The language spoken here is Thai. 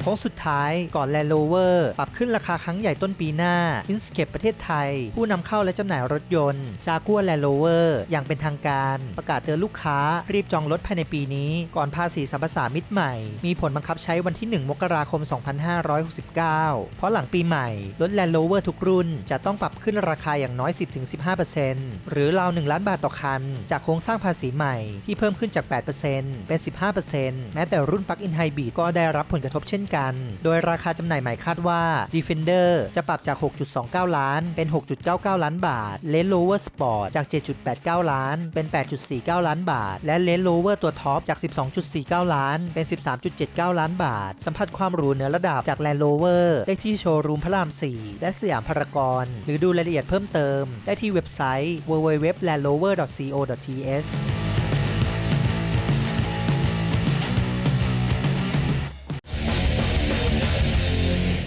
ค้งสุดท้ายก่อน Land Rover ปรับขึ้นราคาครั้งใหญ่ต้นปีหน้า Inkscape ประเทศไทยผู้นำเข้าและจำหน่ายรถยนต์ Jaguar Land Rover อย่างเป็นทางการประกาศเตือนลูกค้ารีบจองรถภายในปีนี้ก่อนภาษีสรรพสามิตใหม่มีผลบังคับใช้วันที่ 1 มกราคม 2569 เพราะหลังปีใหม่รถ Land Rover ทุกรุ่นจะต้องปรับขึ้นราคาอย่างน้อย 10-15% หรือราว 1 ล้านบาทต่อคันจากโครงสร้างภาษีใหม่ที่เพิ่มขึ้นจาก 8% เป็น 15% แม้แต่รุ่น Plug-in Hybrid ก็ได้รับผลกระทบเช่นกันโดยราคาจำหน่ายใหม่คาดว่า Defender จะปรับจาก 6.29 ล้านเป็น 6.99 ล้านบาท Range Rover Sport จาก 7.89 ล้านเป็น 8.49 ล้านบาทและ Range Rover ตัวท็อปจาก 12.49 ล้านเป็น 13.79 ล้านบาทสัมผัสความหรูเหนือระดับจาก Land Rover ได้ที่โชว์รูมพระราม 4 และสยามพารากอนหรือดูรายละเอียดเพิ่มเติมได้ที่เว็บไซต์ www.landrover.co.th